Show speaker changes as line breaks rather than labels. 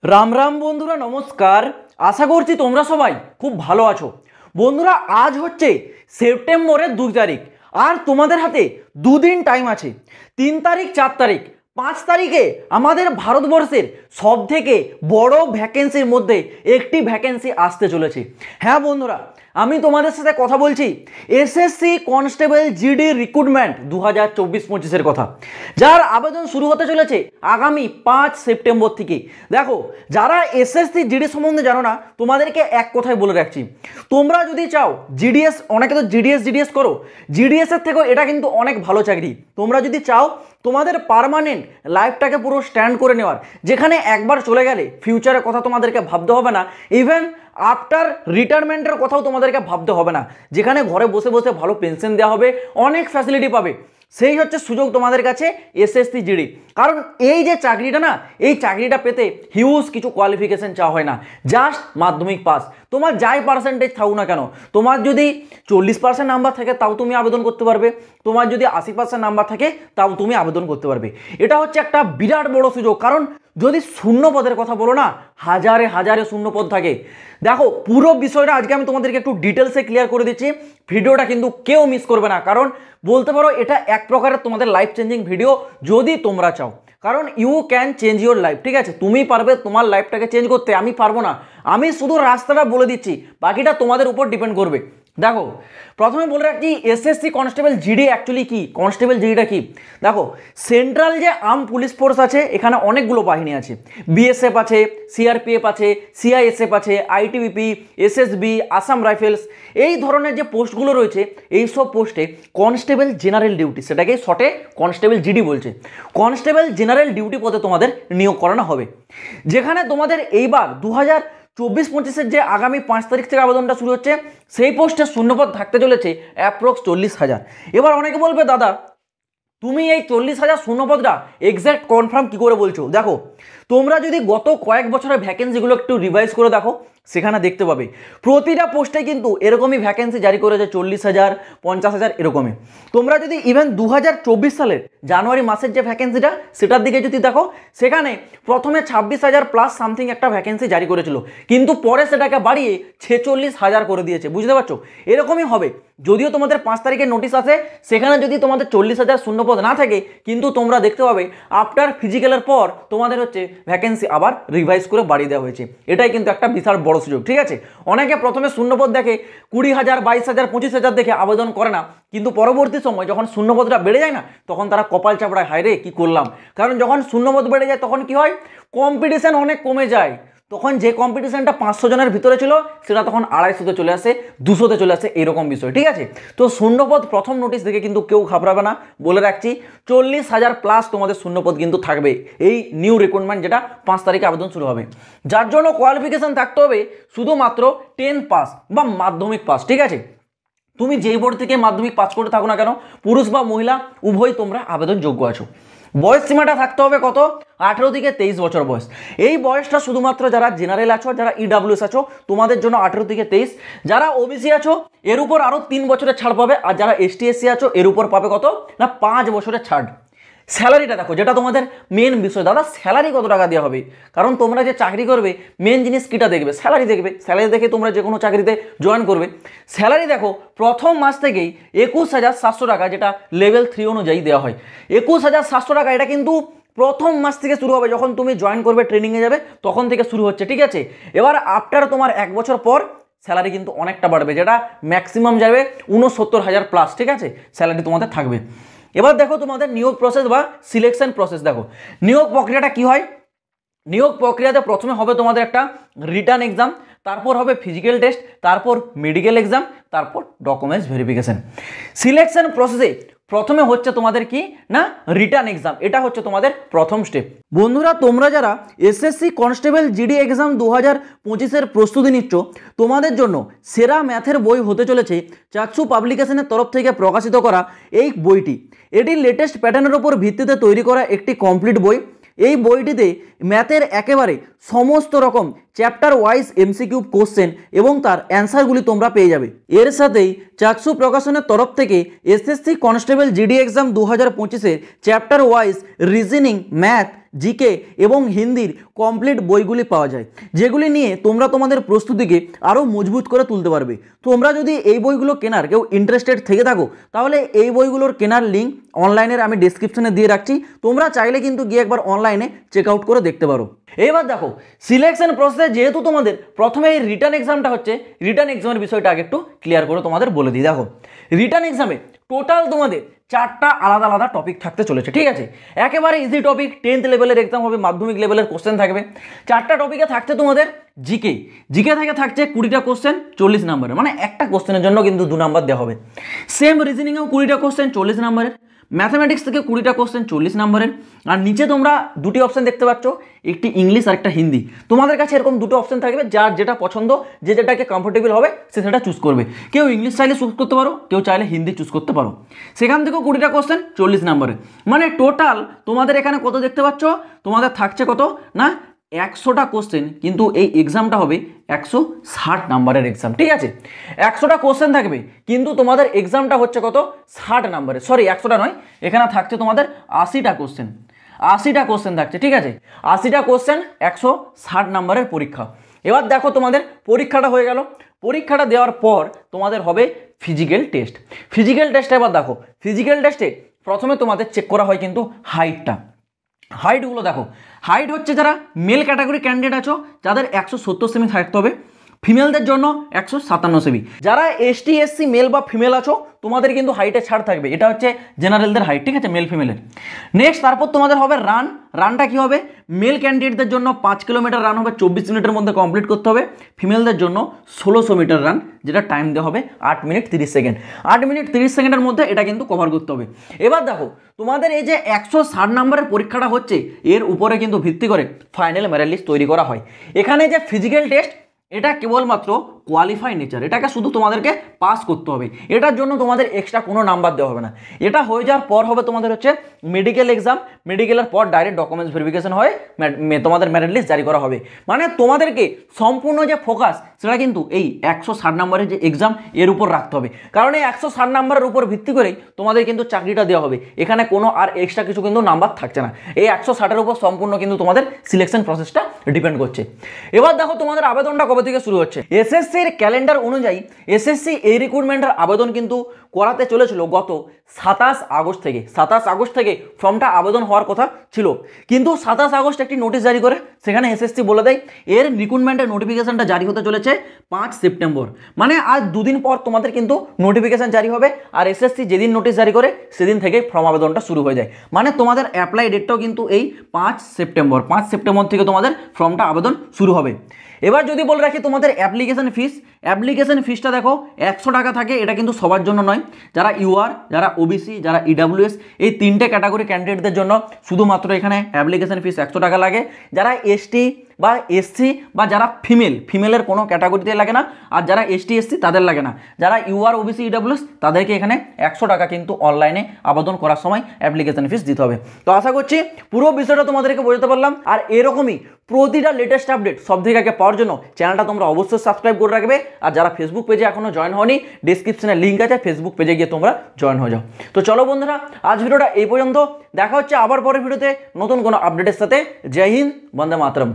রাম রাম বন্ধুরা, নমস্কার। আশা করছি তোমরা সবাই খুব ভালো আছো। বন্ধুরা, আজ হচ্ছে সেপ্টেম্বরের 2 তারিখ, আর তোমাদের হাতে দুদিন টাইম আছে। 3 তারিখ, 4 তারিখ, 5 তারিখে আমাদের ভারতবর্ষের সব থেকে বড় ভ্যাকেন্সির মধ্যে একটি ভ্যাকেন্সি আসতে চলেছে। হ্যাঁ বন্ধুরা, আমি তোমাদের সাথে কথা বলছি এসএসসি কনস্টেবল জিডি রিক্রুটমেন্ট 2024-25-এর কথা, যার আবেদন শুরু হতে চলেছে আগামী 5 সেপ্টেম্বর থেকে। দেখো, যারা এসএসসি জিডি সম্বন্ধে জানো না, তোমাদেরকে এক কথায় বলে রাখছি, তোমরা যদি চাও জিডিএস, অনেকে তো জিডিএস করো, জিডিএসের থেকেও এটা কিন্তু অনেক ভালো চাকরি। তোমরা যদি চাও তোমাদের পার্মানেন্ট লাইফটাকে পুরো স্ট্যান্ড করে নেওয়ার, যেখানে একবার চলে গেলে ফিউচারের কথা তোমাদেরকে ভাবতে হবে না, ইভেন আফটার রিটায়ারমেন্টের কথাও তোমাদেরকে ভাবতে হবে না, যেখানে ঘরে বসে বসে ভালো পেনশন দেওয়া হবে, অনেক ফ্যাসিলিটি পাবে, সেই হচ্ছে সুযোগ তোমাদের কাছে এসএসসি জিডি। কারণ এই যে চাকরিটা না, এই চাকরিটা পেতে হিউজ কিছু কোয়ালিফিকেশন চাওয়া হয় না, জাস্ট মাধ্যমিক পাস। তোমার যাই পার্সেন্টেজ থাকুক না কেন, তোমার যদি 40% নাম্বার থাকে তাও তুমি আবেদন করতে পারবে, তোমার যদি 80% নাম্বার থাকে তাও তুমি আবেদন করতে পারবে। এটা হচ্ছে একটা বিরাট বড় সুযোগ। কারণ যদি শূন্য পদের কথা বলো না, হাজারে হাজারে শূন্য পদ থাকে। দেখো, পুরো বিষয়টা আজকে আমি তোমাদেরকে একটু ডিটেলসে ক্লিয়ার করে দিচ্ছি, ভিডিওটা কিন্তু কেউ মিস করবে না। কারণ বলতে পারো এটা এক প্রকারের তোমাদের লাইফ চেঞ্জিং ভিডিও, যদি তোমরা চাও। কারণ you can change your life, ঠিক আছে? তুমি পারবে তোমার লাইফটাকে চেঞ্জ করতে, আমি পারবো না। আমি শুধু রাস্তাটা বলে দিচ্ছি, বাকিটা তোমাদের উপর ডিপেন্ড করবে। দেখো, প্রথমে বলে রাখছি এসএসসি কনস্টেবল জিডি অ্যাকচুয়ালি কি, কনস্টেবল জিডিটা কি। দেখো, সেন্ট্রাল যে আর্ম পুলিশ ফোর্স আছে, এখানে অনেকগুলো বাহিনী আছে। বিএসএফ আছে, সিআরপিএফ আছে, সিআইএসএফ আছে, আইটিবিপি, এসএসবি, আসাম রাইফেলস, এই ধরনের যে পোস্টগুলো রয়েছে, এই সব পোস্টে কনস্টেবল জেনারেল ডিউটি, সেটাকে শর্টে কনস্টেবল জিডি বলছে, কনস্টেবল জেনারেল ডিউটি পদে তোমাদের নিয়োগ করানো হবে। যেখানে তোমাদের এইবার 2024-25-এর যে আগামী 5 তারিখ থেকে আবেদনটা শুরু হচ্ছে, সেই পোস্টে শূন্যপদ থাকতে চলেছে অ্যাপ্রক্স 40,000। এবার অনেকে বলবে, দাদা তুমি এই 40,000 শূন্যপদটা এক্স্যাক্ট কনফার্ম কি করে বলছো? দেখো, তোমরা যদি গত কয়েক বছরের ভ্যাকেন্সিগুলো একটু রিভাইজ করে দেখো, সেখানে দেখতে পাবে প্রতিটা পোস্টে কিন্তু এরকমই ভ্যাকেন্সি জারি করেছে, 40,000, 50,000 এরকমই। তোমরা যদি ইভেন 2024 সালের জানুয়ারি মাসের যে ভ্যাকেন্সিটা, সেটার দিকে যদি দেখো, সেখানে প্রথমে 26,000 প্লাস সামথিং একটা ভ্যাকেন্সি জারি করেছিল, কিন্তু পরে সেটাকে বাড়িয়ে 46,000 করে দিয়েছে। বুঝতে পারছো? এরকমই হবে। যদিও তোমাদের 5 তারিখের নোটিশ আছে, সেখানে যদি তোমাদের 40,000 শূন্যপদ না থাকে, কিন্তু তোমরা দেখতে পাবে আফটার ফিজিক্যালের পর তোমাদের হচ্ছে ভ্যাকেন্সি আবার রিভাইজ করে বাড়িয়ে দেওয়া হয়েছে। এটাই কিন্তু একটা বিশাল বড় সুযোগ, ঠিক আছে? অনেকে প্রথমে শূন্যপদ দেখে 20,000, 22,000, 25,000 দেখে আবেদন করে না, কিন্তু পরবর্তী সময় যখন শূন্যপদটা বেড়ে যায় না, তখন তারা কপাল চাপড়ায়, হায় রে কি করলাম। কারণ যখন শূন্যপদ বেড়ে যায় তখন কি হয়, কম্পিটিশন অনেক কমে যায়। তখন যে কম্পিটিশনটা 500 জনের ভিতরে ছিল, সেটা তখন 250-তে চলে আসে, 200-তে চলে আসে, এরকম বিষয়, ঠিক আছে? তো শূন্যপদ প্রথম নোটিশ দেখে কিন্তু কেউ ঘাবড়াবে না, বলে রাখছি 40,000 প্লাস তোমাদের শূন্যপদ কিন্তু থাকবে এই নিউ রিক্রুটমেন্ট, যেটা 5 তারিখে আবেদন শুরু হবে। যার জন্য কোয়ালিফিকেশন থাকতে হবে শুধুমাত্র 10 পাস বা মাধ্যমিক পাস, ঠিক আছে? তুমি যেই বোর্ড থেকে মাধ্যমিক পাস করে থাকো না কেন, পুরুষ বা মহিলা উভয় তোমরা আবেদন যোগ্য আছো। বয়স সীমাটা থাকতে হবে কত? 18 থেকে 23 বছর বয়স। এই বয়সটা শুধুমাত্র যারা জেনারেল আছো, যারা ইডাব্লিউএস আছো, তোমাদের জন্য 18 থেকে 23। যারা ওবিসি আছো, এর উপর আরও 3 বছরের ছাড় পাবে। আর যারা এসটি এসসি আছো, এর উপর পাবে কত না, 5 বছরের ছাড়। স্যালারিটা দেখো, যেটা তোমাদের মেন বিষয়, দাদা স্যালারি কত টাকা দেওয়া হবে? কারণ তোমরা যে চাকরি করবে, মেন জিনিস কিটা দেখবে? স্যালারি দেখবে। স্যালারি দেখে তোমরা যে কোনো চাকরিতে জয়েন করবে। স্যালারি দেখো, প্রথম মাস থেকেই 21,700 টাকা, যেটা লেভেল 3 অনুযায়ী দেওয়া হয়। 21,700 টাকা, এটা কিন্তু প্রথম মাস থেকে শুরু হবে, যখন তুমি জয়েন করবে, ট্রেনিংয়ে যাবে, তখন থেকে শুরু হচ্ছে, ঠিক আছে? এবার আফটার তোমার 1 বছর পর স্যালারি কিন্তু অনেকটা বাড়বে, যেটা ম্যাক্সিমাম যাবে 69,000 প্লাস, ঠিক আছে? স্যালারি তোমাদের থাকবে। এবার দেখো তোমাদের নিয়োগ প্রসেস বা সিলেকশন প্রসেস দেখো, নিয়োগ প্রক্রিয়াটা কি হয়। নিয়োগ প্রক্রিয়াতে প্রথমে হবে তোমাদের একটা রিটার্ন এক্সাম, তারপর হবে ফিজিক্যাল টেস্ট, তারপর মেডিকেল এক্সাম, তারপর ডকুমেন্টস ভেরিফিকেশন। সিলেকশন প্রসেসে প্রথমে হচ্ছে তোমাদের কি না, রিটার্ন এক্সাম। এটা হচ্ছে তোমাদের প্রথম স্টেপ। বন্ধুরা, তোমরা যারা এসএসসি কনস্টেবল জিডি এক্সাম 2025-এর প্রস্তুতি নিচ্ছ, তোমাদের জন্য সেরা ম্যাথের বই হতে চলেছে চাক্ষু পাবলিকেশনের তরফ থেকে প্রকাশিত করা এই বইটি। এটি লেটেস্ট প্যাটার্নের উপর ভিত্তিতে তৈরি করা একটি কমপ্লিট বই। এই বইটিতে ম্যাথের একেবারে সমস্ত রকম চ্যাপ্টার ওয়াইজ এমসিকিউ কোশ্চেন এবং তার অ্যান্সারগুলি তোমরা পেয়ে যাবে। এর সাথেই চাকসু প্রকাশনের তরফ থেকে এসএসসি কনস্টেবল জিডি এক্সাম 2025-এর chapter wise reasoning, math, GK এবং হিন্দির কমপ্লিট বইগুলি পাওয়া যায়, যেগুলি নিয়ে তোমরা তোমাদের প্রস্তুতিকে আরও মজবুত করে তুলতে পারবে। তোমরা যদি এই বইগুলো কেনার কেউ ইন্টারেস্টেড থেকে থাকো, তাহলে এই বইগুলোর কেনার লিঙ্ক অনলাইনের আমি ডিসক্রিপশনে দিয়ে রাখছি, তোমরা চাইলে কিন্তু গিয়ে একবার অনলাইনে চেক আউট করে দেখতে পারো। এবার দেখো সিলেকশন প্রসেসে যেহেতু তোমাদের প্রথমে এই রিটার্ন এক্সামটা হচ্ছে, রিটার্ন এক্সামের বিষয়টা আগে একটু ক্লিয়ার করে তোমাদের বলে দিই। দেখো রিটার্ন এক্সামে টোটাল তোমাদের 4টা আলাদা আলাদা টপিক থাকতে চলেছে, ঠিক আছে। একেবারে ইজি টপিক, 10th লেভেলের এক্সাম হবে, মাধ্যমিক লেভেলের কোশ্চেন থাকবে। 4টা টপিকে থাকছে তোমাদের জিকে থেকে থাকছে 20টা কোশ্চেন 40 নম্বরের, মানে একটা কোশ্চেনের জন্য কিন্তু 2 নাম্বার দেওয়া হবে। সেম রিজনিংয়েও 20টা কোশ্চেন 40 নম্বরের, ম্যাথামেটিক্স থেকে 20টা কোশ্চেন 40 নম্বরের। আর নিচে তোমরা দুটি অপশন দেখতে পাচ্ছ, একটি ইংলিশ আর একটা হিন্দি। তোমাদের কাছে এরকম দুটো অপশন থাকবে, যার যেটা পছন্দ, যে যেটাকে কমফোর্টেবল হবে সে সেটা চুজ করবে। কেউ ইংলিশ চাইলে চুজ করতে পারো, কেউ চাইলে হিন্দি চুজ করতে পারো। সেখান থেকেও 20টা কোশ্চেন 40 নম্বরের, মানে টোটাল তোমাদের এখানে কত দেখতে পাচ্ছ, তোমাদের থাকছে কত না 100টা কোশ্চেন, কিন্তু এই এক্সামটা হবে 160 নাম্বারের এক্সাম, ঠিক আছে। 100টা কোশ্চেন থাকবে, কিন্তু তোমাদের এক্সামটা হচ্ছে কত 60 নাম্বারের, সরি 100টা নয়, এখানে থাকছে তোমাদের 80টা কোশ্চেন, 80টা কোশ্চেন থাকছে, ঠিক আছে। 80টা কোশ্চেন 160 নাম্বারের পরীক্ষা। এবার দেখো তোমাদের পরীক্ষাটা হয়ে গেল, পরীক্ষাটা দেওয়ার পর তোমাদের হবে ফিজিক্যাল টেস্ট। ফিজিক্যাল টেস্টে এবার দেখো, ফিজিক্যাল টেস্টে প্রথমে তোমাদের চেক করা হয় কিন্তু হাইটগুলো দেখো। হাইট হচ্ছে যারা মেল ক্যাটাগরি ক্যান্ডিডেট আছো, যাদের 170 সেমি থাকতে হবে। ফিমেলদের জন্য 157 সেমি। যারা এসটি এসসি মেল বা ফিমেল আছো, তোমাদের কিন্তু হাইটে ছাড় থাকবে। এটা হচ্ছে জেনারেলদের হাইট, ঠিক আছে, মেল ফিমেলের। নেক্সট তারপর তোমাদের হবে রানটা কি হবে, মেল ক্যান্ডিডেটদের জন্য 5 কিলোমিটার রান হবে, 24 মিনিটের মধ্যে কমপ্লিট করতে হবে। ফিমেলদের জন্য 1600 মিটার রান, যেটা টাইম দেওয়া হবে 8 মিনিট 30 সেকেন্ড। 8 মিনিট 30 সেকেন্ডের মধ্যে এটা কিন্তু কভার করতে হবে। এবার দেখো তোমাদের এই যে 160 নম্বরের পরীক্ষাটা হচ্ছে, এর উপরে কিন্তু ভিত্তি করে ফাইনাল মেরিট লিস্ট তৈরি করা হয়। এখানে যে ফিজিক্যাল টেস্ট, এটা কেবলমাত্র কোয়ালিফাই নেচার, এটাকে শুধু তোমাদেরকে পাস করতে হবে, এটার জন্য তোমাদের এক্সট্রা কোনো নাম্বার দেওয়া হবে না। এটা হয়ে যাওয়ার পর হবে তোমাদের হচ্ছে মেডিকেল এক্সাম, মেডিকেলের পর ডাইরেক্ট ডকুমেন্টস ভেরিফিকেশন হয়ে তোমাদের মেরিট লিস্ট জারি করা হবে। মানে তোমাদেরকে সম্পূর্ণ যে ফোকাস, সেটা কিন্তু এই 160 নম্বরের যে এক্সাম, এর উপর রাখতে হবে। কারণ এই 160 নম্বরের উপর ভিত্তি করেই তোমাদের কিন্তু চাকরিটা দেওয়া হবে। এখানে কোনো আর এক্সট্রা কিছু কিন্তু নাম্বার থাকছে না, এই 160-এর উপর সম্পূর্ণ কিন্তু তোমাদের সিলেকশন প্রসেসটা ডিপেন্ড করছে। এবার দেখো তোমাদের আবেদনটা কবে থেকে শুরু হচ্ছে। এসএসসির ক্যালেন্ডার অনুযায়ী এসএসসি এই রিক্রুটমেন্টের আবেদন কিন্তু করাতে চলেছিল গত 27 আগস্ট থেকে। 27 আগস্ট থেকে ফর্মটা আবেদন হওয়ার কথা ছিল, কিন্তু 27 আগস্ট একটি নোটিশ জারি করে সেখানে এসএসসি বলে দেয় এর রিক্রুটমেন্টের নোটিফিকেশনটা জারি হতে চলেছে 5 সেপ্টেম্বর, মানে আজ দুদিন পর তোমাদের কিন্তু নোটিফিকেশন জারি হবে। আর এসএসসি যেদিন নোটিশ জারি করে সেদিন থেকে ফর্ম আবেদনটা শুরু হয়ে যায়, মানে তোমাদের অ্যাপ্লাই ডেটটাও কিন্তু এই 5 সেপ্টেম্বর থেকে তোমাদের ফর্মটা আবেদন শুরু হবে। এবার যদি বলে রাখি তোমাদের অ্যাপ্লিকেশন ফিসটা দেখো 100 টাকা থাকে। এটা কিন্তু সবার জন্য নয়, যারা ইউআর, যারা ওবিসি, যারা ইডাব্লিউএস, এই 3টে ক্যাটাগরি ক্যান্ডিডেটদের জন্য শুধুমাত্র এখানে অ্যাপ্লিকেশন ফিস 100 টাকা লাগে। যারা এসটি বা এসসি বা যারা ফিমেলের কোনো ক্যাটাগরিতে লাগে না, আর যারা এসটি এসসি তাদের লাগে না। যারা ইউআর, ওবিসি, ইডাব্লিউএস তাদেরকে এখানে 100 টাকা কিন্তু অনলাইনে আবেদন করার সময় অ্যাপ্লিকেশন ফিস দিতে হবে। তো আশা করছি পুরো বিষয়টা তোমাদেরকে বোঝাতে পারলাম। আর এরকমই প্রতিটা লেটেস্ট আপডেট সব থেকে আগে পাওয়ার জন্য চ্যানেলটা তোমরা অবশ্যই সাবস্ক্রাইব করে রাখবে। আর যারা ফেসবুক পেজে এখনো জয়েন হয়নি, ডিসক্রিপশনে লিঙ্ক আছে, ফেসবুক পেজে গিয়ে তোমরা জয়েন হয়ে যাও। তো চলো বন্ধুরা, আজ ভিডিওটা এই পর্যন্ত, দেখা হচ্ছে আবার পরের ভিডিওতে নতুন কোনো আপডেটের সাথে। জয় হিন্দ, বন্দে মাতরম।